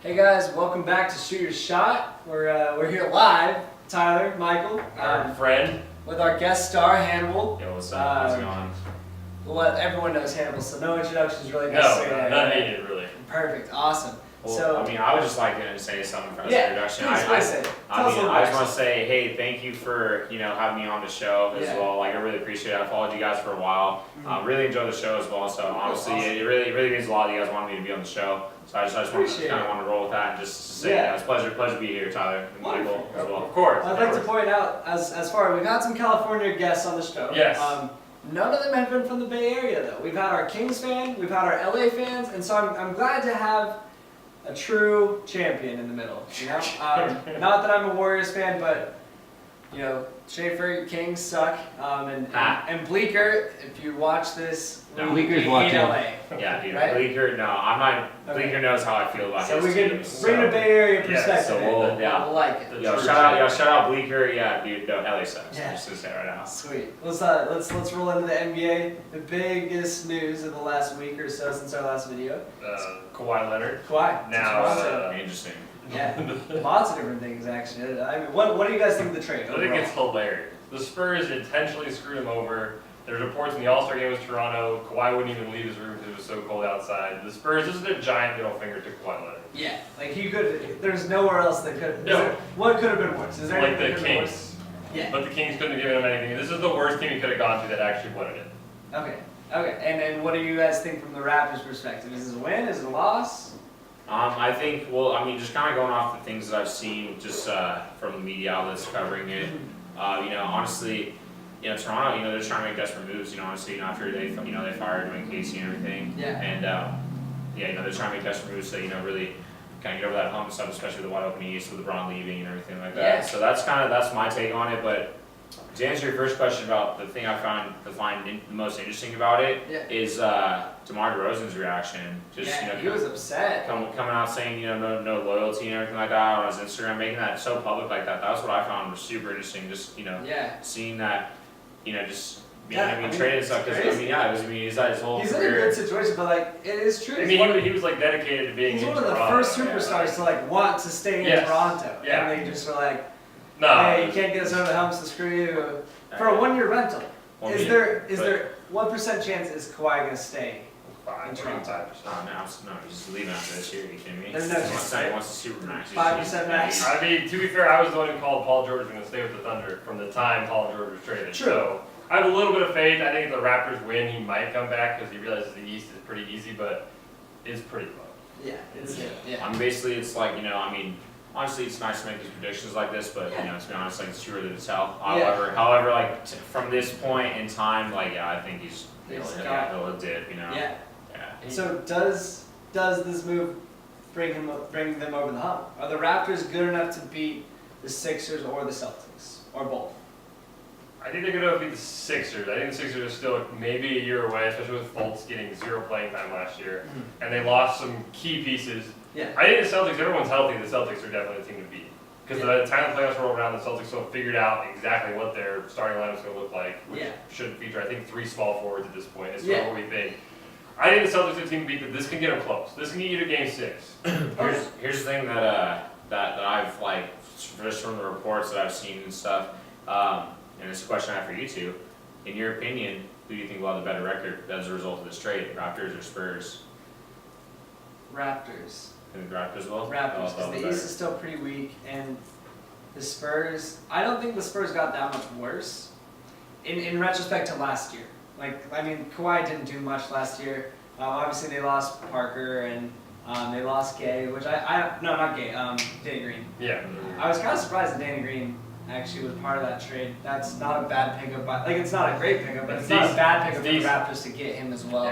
Hey guys, welcome back to Shoot Your Shot. We're here live, Tyler, Michael, Our friend. with our guest star Hannibal. Yo, what's up? How's it going? Well, everyone knows Hannibal, so no introduction is really No, necessary. not needed really. Perfect, awesome. Well, So I mean, I would just like to say something for this yeah, introduction. please say it. Tell us a little I just about want to say, hey, thank you for having me on the show as Yeah. well. Like, I really appreciate it. I followed you guys for a while. Really enjoy the show as well. So honestly, awesome. it really means a lot that you guys wanted me to be on the show. So I just want to Appreciate kind it. of want to roll with that and just to say, Yeah. it's a pleasure to be here, Tyler and Wonderful. Michael as well. Of course. I'd like to point out, as far we've had some California guests on the show. Yes. None of them have been from the Bay Area though. We've had our Kings fan, we've had our LA fans, and so I'm glad to have a true champion in the middle. You know, not that I'm a Warriors fan, but you know, Schaefer, Kings suck, and Bleecker. If you watch this, No. Bleeker's hate watching. LA. Yeah, dude. Right? Bleecker, no, I'm not. Okay. Bleecker knows how I feel about So his we can team, bring so- the Bay Area Yeah, perspective. so in. We'll like it. Yo, True shout out Bleecker, yeah, dude, no, LA sucks. Yeah. I'm just gonna say it right now. Sweet. Let's roll into the NBA. The biggest news of the last week or so since our last video. Kawhi Leonard. Kawhi. Now, Toronto. interesting. Yeah, lots of different things actually. I mean, what do you guys think of the trade? I think it's hilarious. The Spurs intentionally screwed him over. There's reports when the All-Star game was Toronto, Kawhi wouldn't even leave his room because it was so cold outside. The Spurs, this is their giant middle finger to Kawhi Leonard. Yeah, like he could. There's nowhere else that could. No. What could have been worse? Is there Like anything the that could have been Kings. worse? Yeah. But the Kings couldn't have given him anything. This is the worst team he could have gone to that actually wanted it. Okay. Okay. And what do you guys think from the Raptors' perspective? Is this a win? Is it a loss? I think, well, I mean, just kind of going off the things that I've seen just from the media outlets covering it, honestly, Toronto, they're trying to make desperate moves, honestly, after they fired Dwayne Casey and everything. Yeah. And, they're trying to make desperate moves to, really kind of get over that hump and stuff, especially with the wide open East with LeBron leaving and everything like that. Yeah. So that's my take on it, but to answer your first question about the thing I find the most interesting about it Yeah. is DeMar DeRozan's reaction. Just Yeah. He was upset. coming out saying no loyalty and everything like that on his Instagram, making that so public like that. That was what I found was super interesting. Just Yeah. seeing that, just being Yeah, I mean, traded and stuff. it's Because crazy. he's had his whole He's in a career. good situation, but like it is true. I He's mean, one- he was like dedicated to being He's in one of the Toronto. first superstars to like want to stay in Yes. Toronto, Yeah. and they just were like, No. "Hey, you can't get us over the humps, so screw you." For a one-year rental, Well, is yeah, there but- what percent chance is Kawhi gonna stay? Fine, 25%. No, he's leaving after this year. Are you kidding me? There's no chance. He wants the supermax. 5% max. I mean, to be fair, I was the one who called Paul George was going to stay with the Thunder from the time Paul George was traded. True. So I have a little bit of faith. I think if the Raptors win, he might come back because he realizes the East is pretty easy, but it's pretty low. Yeah, it's yeah. I mean, basically, it's like honestly, it's nice to make these predictions like this, but Yeah. to be honest, like it's too early to tell. Yeah. However, like from this point in time, like I think he'll dip. Yeah. Yeah. So does this move bring them over the hump? Are the Raptors good enough to beat the Sixers or the Celtics or both? I think they're going to beat the Sixers. I think the Sixers are still maybe a year away, especially with Fultz getting 0 playing time last year. And they lost some key pieces. Yeah. I think the Celtics, everyone's healthy, the Celtics are definitely the team to beat. Because by the time the playoffs roll around, the Celtics will have figured out exactly what their starting lineup is going to look like, which Yeah. should feature, I think, 3 small forwards at this point. That's Yeah. what we think. I think the Celtics are the team to beat, but this can get them close. This can get you to game 6. Here's the thing that I've like just from the reports that I've seen and stuff, and it's a question I have for you two. In your opinion, who do you think will have the better record as a result of this trade, Raptors or Spurs? Raptors. Think the Raptors will? Raptors, because the East is still pretty weak, and the Spurs. I don't think the Spurs got that much worse. In retrospect to last year, Kawhi didn't do much last year. Obviously, they lost Parker and they lost Gay, which no, not Gay. Danny Green. Yeah. I was kind of surprised that Danny Green actually was part of that trade. That's not a bad pickup, it's not a great pickup, but it's not a bad pickup for the Raptors to get him as well.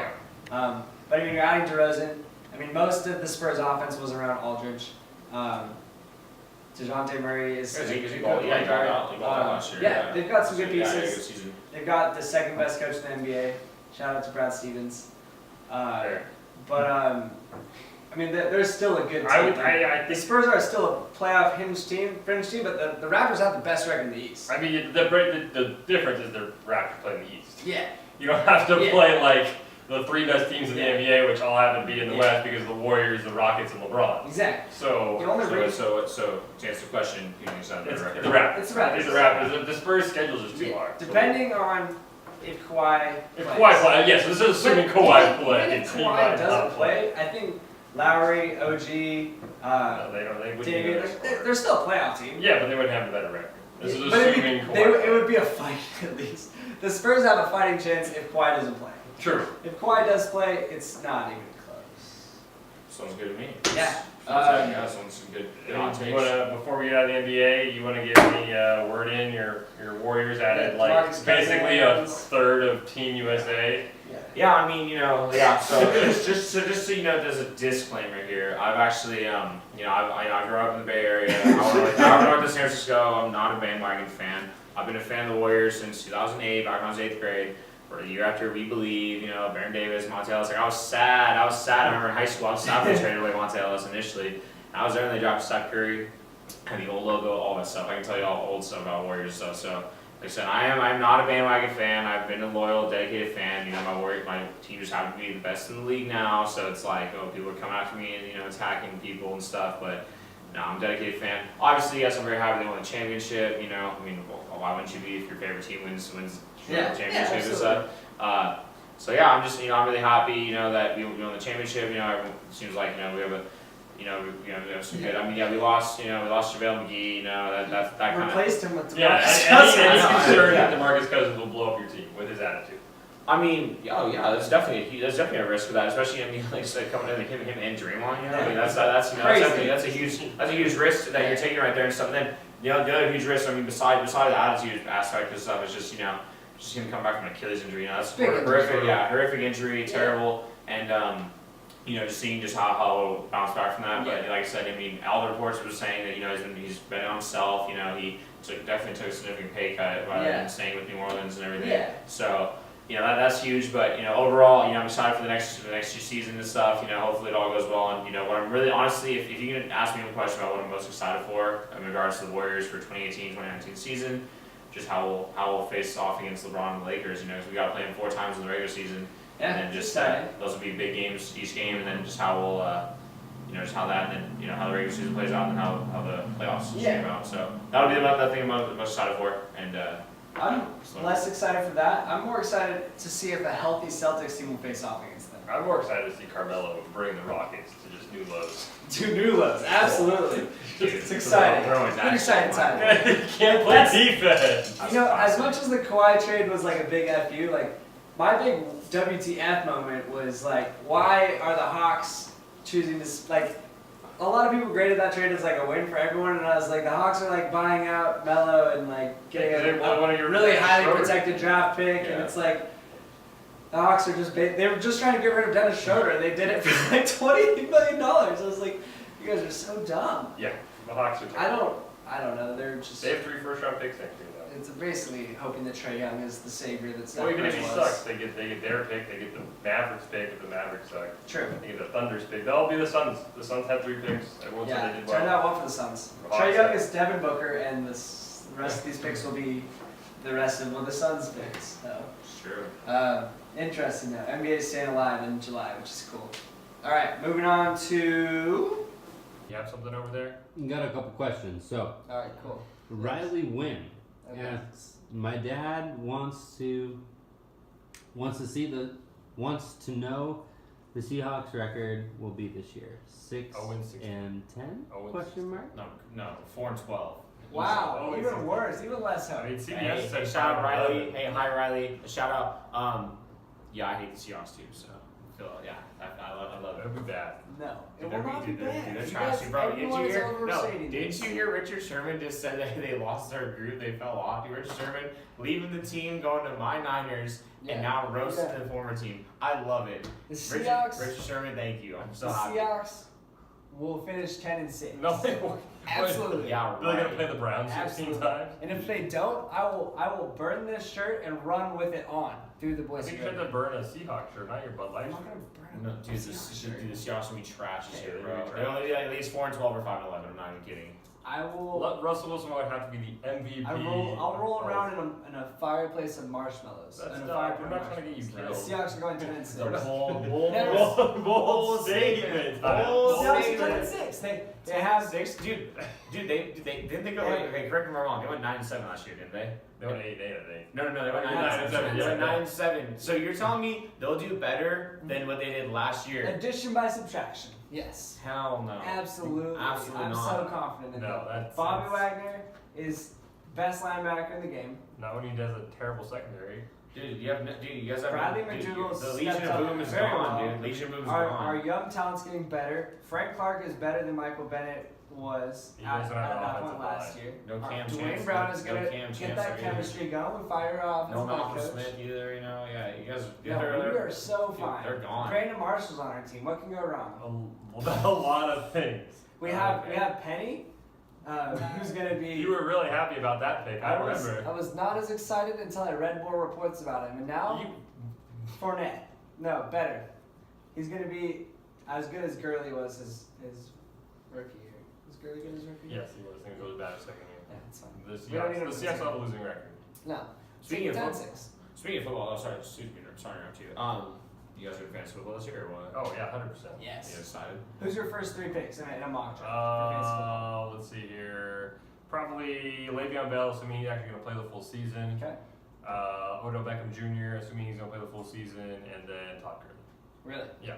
Yeah. But I mean, you're adding DeRozan. Most of the Spurs offense was around Aldridge. DeJounte Murray is Is he good balled? Yeah, point he guard. balled out last year. Yeah, they've got some good Yeah, pieces. good season. They've got the second best coach in the NBA. Shout out to Brad Stevens. Fair. But they're still a good team. I The think. Spurs are still a playoff fringe team, but the Raptors have the best record in the East. I mean, the difference is the Raptors play in the East. Yeah. You don't have to Yeah. play like the three best teams in the Yeah. NBA, which all happen to be in the Yeah. West because of the Warriors, the Rockets, and LeBron. Exactly. So The only reason. So to answer the question, who do you think's not a it's, better it's record? a wrap. It's a wrap. It's a wrap. The Spurs' schedule is just too hard. Depending on if Kawhi. If plays. Kawhi plays, yes, this is assuming But Kawhi even plays. if He Kawhi might doesn't not play, I think Lowry, OG, No, they don't. They wouldn't David, even they're score. still a playoff team. Yeah, but they wouldn't have a better record. This is But it'd be- assuming they Kawhi. would- it would be a fight at least. The Spurs have a fighting chance if Kawhi doesn't play. True. If Kawhi does play, it's not even close. Sounds good to me. Yeah. Yeah, sounds some good hot You takes. wanna, before we get out of the NBA, you wanna give me word in your Warriors added Yeah, like Marcus basically Cousins. a third of Team USA. Yeah. Yeah, I mean, so just so you know, there's a disclaimer here. I've actually, I grew up in the Bay Area. I grew up in San Francisco. I'm not a bandwagon fan. I've been a fan of the Warriors since 2008, back when I was 8th grade. For the year after We Believe, Baron Davis, Monte Ellis. Like, I was sad. I remember in high school, I was sad they traded away Monte Ellis initially. I was there when they drafted Steph Curry, and the old logo, all that stuff. I can tell you all old stuff about Warriors stuff. So, like I said, I'm not a bandwagon fan. I've been a loyal, dedicated fan. My team just happen to be the best in the league now. So it's like, people are coming after me and attacking people and stuff. But no, I'm a dedicated fan. Obviously, yes, I'm very happy they won the championship. Why wouldn't you be if your favorite team wins Yeah, the championship and absolutely. stuff? So yeah, I'm really happy, that we won the championship. Everyone seems like we have a. We have some good. we lost. We lost JaVale McGee. That kind of. Replaced him with Yeah, DeMarcus and he's Cousins. concerned Yeah. that DeMarcus Cousins will blow up your team with his attitude. There's definitely a risk with that, especially like I said, coming in him and Draymond. That's Crazy. that's a huge risk that you're taking right there and stuff. And then the other huge risk, besides the attitude aspect of stuff, is just just gonna come back from an Achilles injury. That's Big horrific. injury. Yeah, horrific injury, terrible, and just seeing just how he'll bounce back from that. But like I said, all the reports were saying that he's been on himself. He definitely took a significant pay cut rather than staying with New Orleans and everything. Yeah. So. That's huge, but overall, I'm excited for the next two seasons and stuff. Hopefully it all goes well. And what I'm really honestly, if you can ask me a question about what I'm most excited for in regards to the Warriors for 2018-2019 season, just how we'll face off against LeBron and the Lakers. Because we got to play them 4 times in the regular season, Yeah, and then just exciting. those will be big games each game, and then just how we'll. Just how that, and then how the regular season plays out, and how the playoffs game out. So that'll be the thing I'm most excited for. And I'm less excited for that. I'm more excited to see if a healthy Celtics team will face off against them. I'm more excited to see Carmelo bring the Rockets to just new lows. Two new lows, absolutely. Dude, It's exciting. throwing It's that an exciting shit, man. time. He can't play That's- defense. As much as the Kawhi trade was like a big FU, like my big WTF moment was like, why are the Hawks choosing this? Like, a lot of people graded that trade as like a win for everyone, and I was like, the Hawks are like buying out Melo and like getting They want one of a your really highly Schroeder. protected draft pick, and Yeah. it's like the Hawks are they were just trying to get rid of Dennis Schroeder, and they did it for like $20 million. I was like, you guys are so dumb. Yeah, the Hawks are. I don't know. They're just. They have 3 first-round picks next year, though. It's basically hoping that Trae Young is the savior that's Well, even if he was. sucks, they get their pick. They get the Mavericks pick if the Mavericks suck. True. They get the Thunder's pick. They'll be the Suns. The Suns have 3 picks. Everyone said Yeah, they did turned well. out well for the Suns. The Hawks Trae Young have- is Devin Booker, and the rest of these picks will be the rest of the Suns picks. So, Sure. interesting though. NBA is staying alive in July, which is cool. All right, moving on to. You have something over there? Got a couple questions. So, All right, cool. Riley Wynn Okay. asks, my dad wants to know the Seahawks record will be this year. 6 0-16. and 10? 0-16. Question mark. No, 4-12. Wow, Oh, even it's- worse, even less I hope. mean, CBS Hey, said shout out 5-11. Riley. Hey, hi Riley. Shout out. I hate the Seahawks too. So I love it. That'd be bad. No, it Dude, will not be they're bad. You trash. guys, Bro, everyone is overstating didn't this. you hear Richard Sherman just said that they lost their group, they fell off? Richard Sherman leaving the team, going to my Niners, Yeah. and now roasting Yeah. the former team. I love it. The Seahawks. Richard Sherman, thank you. I'm so The happy. Seahawks will finish 10-6. No, they won't. Absolutely. Yeah, They're gonna right. play the Browns 16 Absolutely. times. And if they don't, I will burn this shirt and run with it on through the I boys. think you had to burn a Seahawks shirt, not your Bud Light I'm shirt. not gonna burn No, a dude, the Seahawks shirt. Seahawks gonna be trash this Yeah, year, they're bro. gonna be They're only at least 4-12 or 5-11. I'm not even kidding. I will. Russell Wilson would have to be the MVP. I'll roll around in a fireplace of marshmallows. That's in a not. fire We're not trying to get you The killed. Seahawks are going 10-6. Bold statement. Bold Bold statement. statement. 10-6. They have. Six, dude, they didn't they go? Okay, correct me if I'm wrong. They went 9-7 last year, didn't they? They went 8-8, I think. No, they went 9-7, 9-7. They went yeah. 9-7. So you're telling me they'll do better than what they did last year? Addition by subtraction. Yes. Hell no. Absolutely. Absolutely I'm not. so confident in No, that. that's Bobby Wagner is best linebacker in the game. Not when he does a terrible secondary. Dude, you guys have Bradley dude, McDougal the Legion stepped of up Boom is very gone, well. dude. Legion of Boom is Our gone. young talent's getting better. Frank Clark is better than Michael Bennett was He at doesn't have an that offensive point last line. year. No Cam Dwayne Chancellor. Brown is No gonna Cam get Chancellor that either. chemistry going. Fire off. No Malcolm Smith either, you know. Yeah, you guys. No, we are so dude, fine. they're gone. Brandon Marshall's on our team. What can go wrong? A lot of things. We have Penny, who's gonna be. You were really happy about that pick. I remember. I was not as excited until I read more reports about him, and now Fournette. No, better. He's gonna be as good as Gurley was his rookie year. Was Gurley good his rookie year? Yes, he was. Things really bad second year. Yeah, it's fine. The We don't need Seahawks to have a losing record. No. Speaking of football, 10-6. speaking of football, sorry to interrupt you. You guys are fans of football this year or what? Oh yeah, 100%. Yes. You excited? Who's your first 3 picks in a mock draft for fantasy football? Let's see here. Probably Le'Veon Bell, assuming he's actually going to play the full season. Okay. Odell Beckham Jr., assuming he's going to play the full season, and then Todd Gurley. Really? Yeah.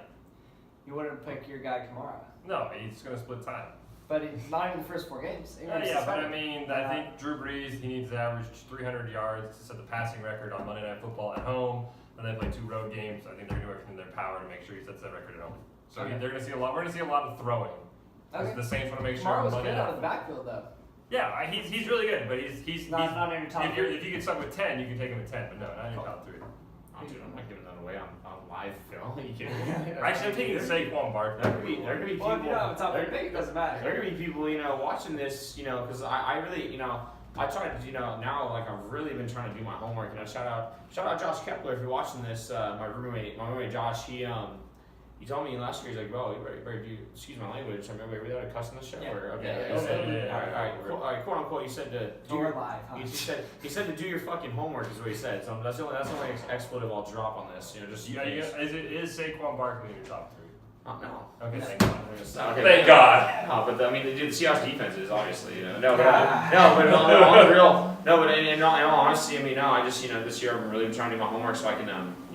You wouldn't pick your guy Kamara, No, he's going to split time. but he's not in the first 4 games. He was Yeah, but I suspended. mean, I think Drew Brees, he needs to average 300 yards to set the passing record on Monday Night Football at home. And they play 2 road games. I think they're going to do everything in their power to make sure he sets that record at home. So Okay. they're going to see a lot. We're going to see a lot of throwing. Okay. The Saints want to make sure Kamara on was Monday good out of the Night. backfield though. Yeah, he's really good, but he's Not in your top if 3. you get stuck with 10, you can take him at 10, but no, not in your top 3. Oh, dude, I'm not giving that away on live film. Are you kidding me? Actually, I'm taking Saquon Barkley. There could be Well, if people. you don't have a top there- 3 pick, it doesn't matter. There could be people, watching this, because I really, I tried to, now like I've really been trying to do my homework. Shout out Josh Kepler if you're watching this. My roommate Josh, he told me last year, he's like, bro, you better do, excuse my language, I remember, we had a cuss in the show, Yeah. or okay, Yeah, he said, yeah. all right, quote unquote, he said to do We're your, live, huh? he said to do your fucking homework is what he said. So that's the only expletive I'll drop on this. Just Is Saquon Barkley in your top 3? oh, no. Okay, thank God. Okay. Thank God. No, but the Seahawks defense is obviously, no, but Yeah. on the real, no, but in all honesty, I just, this year I've really been trying to do my homework so I can,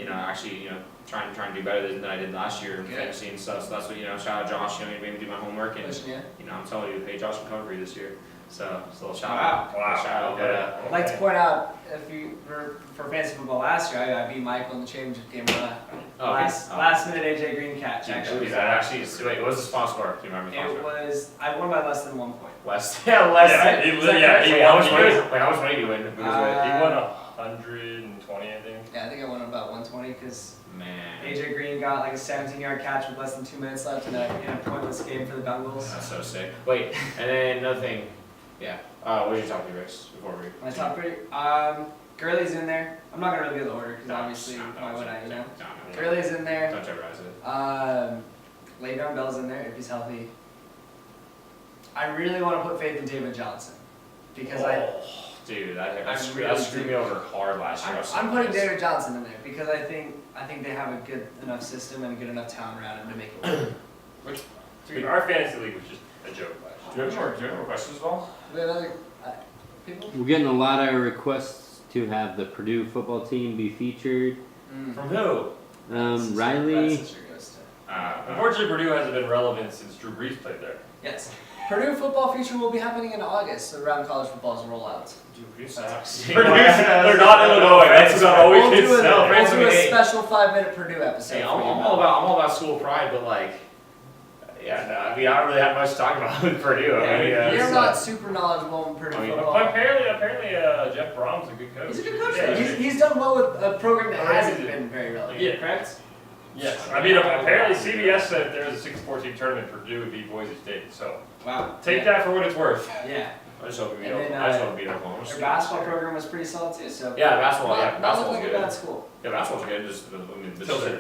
actually, try and do better than I did last year in Good. fantasy and stuff. So that's what, shout out Josh, he made me do my homework and, Pushing you. I'm telling you, hey, Josh will cover you this year. So, just a little shout Wow. out. Wow. Shout out, Okay. I'd like to point out, if you for fantasy football last year, I beat Michael in the championship game. Last minute AJ Green catch. Actually, Wait, what was the final score? Do you remember the final it score? was I won by less than 1 point. Less. Yeah, he Wait, how much won. money? How much money do you win? He won 120, I think. Yeah, I think I won about 120 because Man, AJ Green got like a 17-yard catch with less than 2 minutes left in a pointless game for the Bengals. that's so sick. Wait, and then another thing. Yeah. What did you talk to me, Rex? Before we. My top 3. Gurley's in there. I'm not gonna really go the order because obviously why would I? No. Gurley's in there. Don't jeopardize it. Le'Veon Bell's in there if he's healthy. I really want to put faith in David Johnson because Dude, I that really screwed me do. over hard last year. I'm putting David Johnson in there because I think they have a good enough system and a good enough talent around him to make it work. Dude, our fantasy league was just a joke last Do you have more questions, Paul? We have other people. We're getting a lot of requests to have the Purdue football team be featured. From who? Riley. Unfortunately, Purdue hasn't been relevant since Drew Brees played there. Yes. Purdue football feature will be happening in August around college football's rollout. Dude, Purdue sucks. They're not Illinois. That's about all we We'll can do sell. a special 5-minute Purdue episode. Hey, for I'm you, all Matt. about school pride, but yeah, no, I don't really have much to talk about with Purdue. You're not super knowledgeable in Purdue football. Apparently, Jeff Brom's a good coach. He's a good coach. Yeah, He's done well with a program that Oh, hasn't he's a- been very relevant. Yeah. Correct? Yes. I mean, apparently CBS said if there was a 6-4 team tournament, Purdue would beat Boise State. So Wow. take that for what it's worth. Yeah. I just hope we beat And then, Oklahoma. I just hope we beat Oklahoma. Their basketball program was pretty solid too. So Yeah, basketball. not looking Basketball's like a good. bad school. Yeah, basketball's good. Just the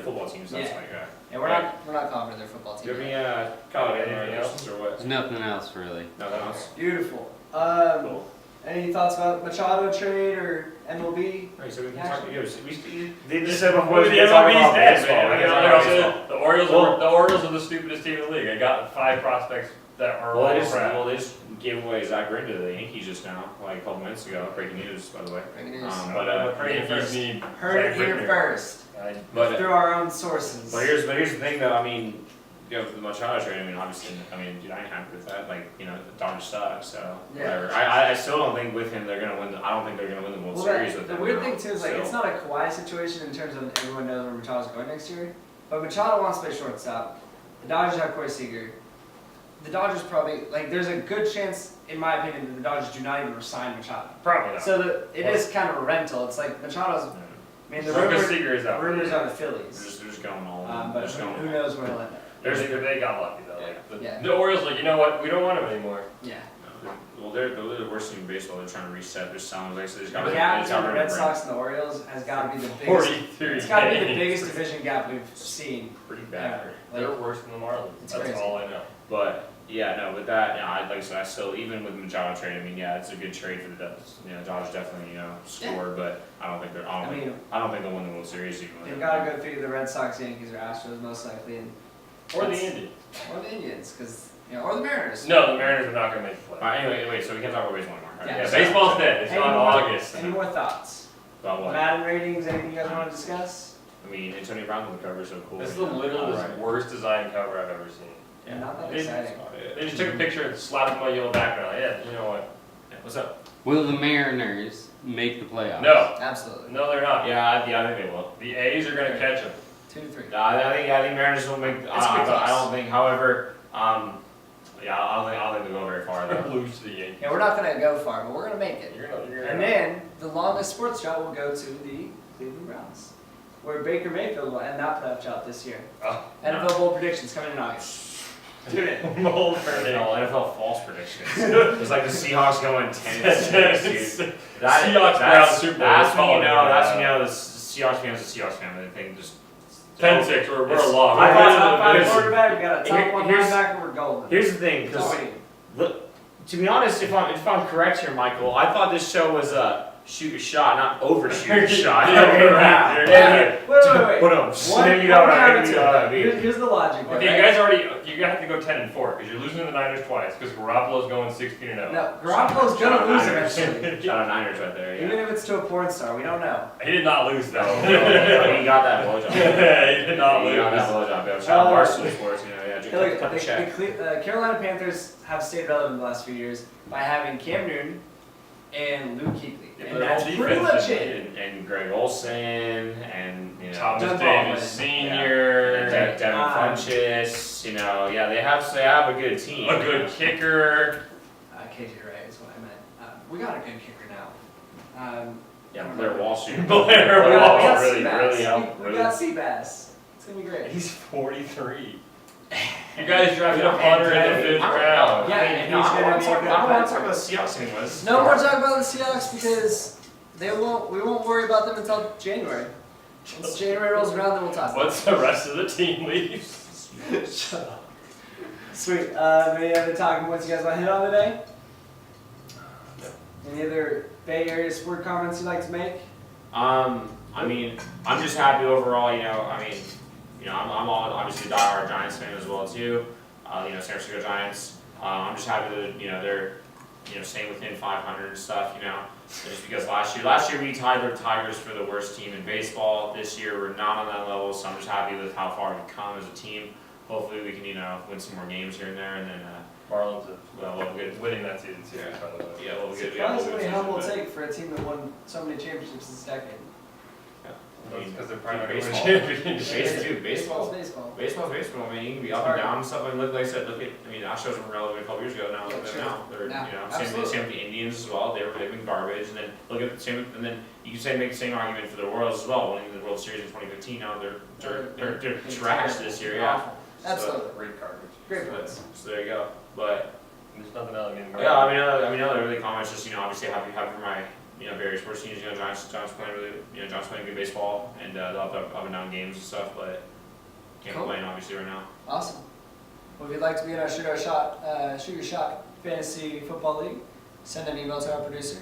football team stuff. Yeah. Like, And we're not calling for their football Do you team. have any college Anything else? questions or what? There's nothing else really. Nothing else? Beautiful. Cool. Any thoughts about Machado trade or MLB? Alright, so we can Actually- talk. They just said before The we can talk MLB's about dead, baseball. man. We I can mean, talk like about I said, baseball. the Orioles are the stupidest team in the league. I got 5 prospects that are all crap. Well, they just gave away Zach Greinke to the Yankees just now, like a couple minutes ago. Breaking news, by the way. Breaking news. But Yankees need Heard it Zach here Greinke. first. But Through our own sources. here's the thing though. I mean, you know, the Machado trade. I mean, obviously, dude, I ain't happy with that. Like, you know, the Dodgers suck, so Yeah. whatever. I still don't think with him they're gonna win. I don't think they're gonna win the World Well, Series with the him. weird now, thing too is like so. it's not a Kawhi situation in terms of everyone knows where Machado's going next year, but Machado wants to play shortstop. The Dodgers have Corey Seager. The Dodgers probably like there's a good chance, in my opinion, that the Dodgers do not even resign Machado. Probably not. So it is kind of a rental. It's like Machado's. I mean, the Lucas Seager is out. rumors are the They're Phillies, just going all in. but Just going who knows where he'll end up. They got lucky though. Like Yeah. the Orioles, like you know what, we don't want him anymore. Yeah. Well, they're the worst team in baseball. They're trying to reset. They're selling. Like, so they just got The rid gap of between the Red Brand. Sox and the Orioles has got to be the biggest. 43. It's got to be the games. biggest division gap we've seen. Pretty bad. ever. They're Like, worse than the Marlins. It's That's crazy. all I know. But yeah, no, with that, like I said, I still even with Machado trade. I mean, yeah, it's a good trade for the Dodgers. Dodgers definitely score, but I don't think they're. I mean, I don't think they'll win the World Series even. with they've it. got to go figure the Red Sox, Yankees, or Astros most likely, Or the That's- Indians. or the Indians, because or the Mariners. No, the Mariners are not going to make the play. Anyway, so we can't talk about baseball anymore. Right? Yeah. Yeah, So- baseball's dead. It's Any not more- August. Any more thoughts? About what? Madden ratings? Anything you guys want to discuss? I mean, Antonio Brown's on the cover, so cool. This is the literally the worst design cover I've ever seen. Yeah. Not that They- exciting. They just took a picture and slapped it on my yellow background. Like, yeah, you know what? Yeah, what's up? Will the Mariners make the playoffs? No, Absolutely. no, they're not. Yeah, I think they will. The A's are going to catch them. 2 to 3. No, I think Mariners will make. It's I close. don't think, however, I don't think they'll go very far They're though. going to lose to the Yankees. Yeah, we're not going to go far, but we're going to make it. You're gonna, And then the longest sports drought will go to the Cleveland Browns, where Baker Mayfield will end that playoff drought this year. Oh, NFL bowl predictions coming in August. Tune in. mold for NFL false predictions. It's like the seahawks going 10-6, dude. Seahawks Browns Super Bowl. That's when you Solid. know. That's when you know the Seahawks fans. The Seahawks fan. They think just 10-6, we're It's- along. I We got a thought- top 5 here's- quarterback, we got a top here- 1 here's- linebacker, we're golden. Here's the thing, That's all because we need. to be honest, if I'm correct here, Michael, I thought this show was shoot a shot, not overshoot a shot. Yeah, Okay, right. yeah, Wait, yeah. Wait. Put 'em. You know what I mean? Here's the logic. Okay, you guys you have to go 10-4 because you're losing to the Niners twice because Garoppolo's going 16-0. No, Garoppolo's gonna lose Niners. eventually. Shout out Niners right there. Even Yeah. if it's to a porn star, we don't know. He did not lose though. He got that blowjob. He did not He got that lose. blowjob. Yeah. Shout out Barstool Sports. Yeah, Look, cut the check. the Carolina Panthers have stayed relevant the last few years by having Cam Newton and Luke Kuechly. Yeah, And but that's their pretty whole much defense it. And Greg Olson and Thomas Doug Davis Baldwin. Senior, Devin Funchess. They have a good team. a good kicker. KJ Wright is what I meant. We got a good kicker now. Yeah, Blair Walsh. Blair We got Walsh really Seabass. helped. We got Seabass. It's gonna be great. He's 43. You guys drafted a punter in the 5th round. Yeah, and he's I gonna don't be a want good to talk punter. about the Seahawks anymore. No more talk about the Seahawks because we won't worry about them until January. Once January rolls around, then we'll talk. Once the rest of the team leaves. Shut up. Sweet. Any other talking points you guys want to hit on today? Any other Bay Area sport comments you'd like to make? I mean, I'm just happy overall. I'm all obviously a diehard Giants fan as well too. San Francisco Giants. I'm just happy that they're staying within 500 and stuff. Just because last year we tied the Tigers for the worst team in baseball. This year we're not on that level, so I'm just happy with how far we've come as a team. Hopefully we can win some more games here and there, and then Marlins we'll have a good. winning that season too. Yeah. by the way. Yeah, we'll have a good. Yeah, we'll have a Surprisingly good humble season, take for a team that won so many championships this decade. but- Because they're probably not going to win Baseball. championships. Dude, baseball. Baseball. Baseball's baseball, man. You can be up and down and stuff. Like I said, Astros were relevant a couple years ago. Now look at them now. They're Yeah, same absolutely. with the Indians as well. They've been garbage. And then look at the same. And then you can make the same argument for the Royals as well. Winning the World Series in 2015. Now they're trash this year. Yeah. Awful. Absolutely. Great garbage. Great points. So there you go. But There's nothing else. yeah, other really comments. Just obviously happy for my various sports teams. Giants playing really. Giants playing good baseball, and they'll have up and down games and stuff. But Can't Cool. complain obviously right now. Awesome. Well, if you'd like to be in our Shoot Your Shot Fantasy Football League, send an email to our producer,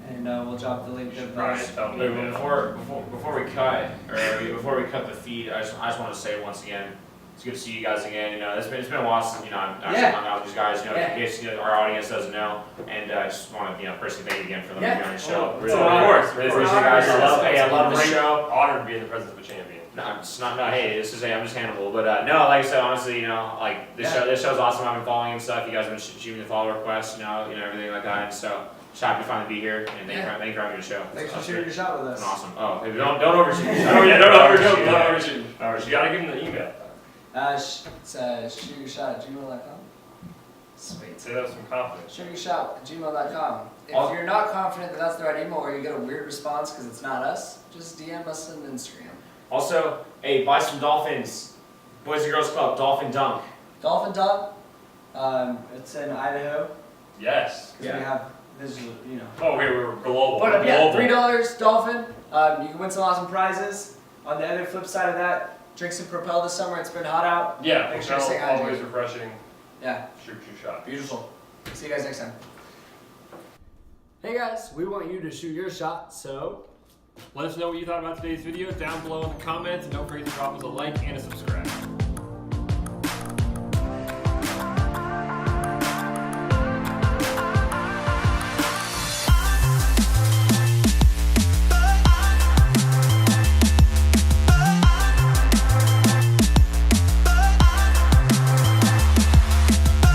and we'll drop the link You should of probably those. tell me Wait, email. before we cut, or before we cut the feed, I just want to say once again, it's good to see you guys again. You know, it's been a while since I've actually Yeah. hung out with these guys. You know, Yeah. in case our audience doesn't know, and I just want to personally thank you again for letting me on the show. Oh, Really, it's an honor. really It's an appreciate you honor. guys. I love the Great show. Honor to be in the presence of a champion. No, I'm just not. No, hey, this is I'm just Hannibal. But no, like I said, honestly, like this Yeah. show's awesome. I've been following and stuff. You guys have been shooting the follow requests, everything like that. And so, just happy to finally be here. And thank you for having the show. Thanks for That's shooting your shot with been us. awesome. Oh, hey, don't overshoot. your shot. Oh yeah, don't overshoot. Don't Don't overshoot. overshoot. You gotta give him the email. It's shootyourshot@gmail.com. Sweet. Say that with some confidence. Shootyourshot@gmail.com. If Also- you're not confident that that's the right email, or you get a weird response because it's not us, just DM us on Instagram. Also, hey, buy some Dolphins. Boys and Girls Club, Dolphin Dunk. Dolphin Dog. It's in Idaho. Yes. Because we have this, Oh wait, we're global. But We're yeah, global. $3 Dolphin. You can win some awesome prizes. On the other flip side of that, drink some Propel this summer. It's been hot out. Yeah, Make sure you stay Propel, always hydrated. refreshing. Yeah, Shoot your shot. beautiful. See you guys next time. Hey guys, we want you to shoot your shot, so Let us know what you thought about today's video down below in the comments, and don't forget to drop us a like and a subscribe.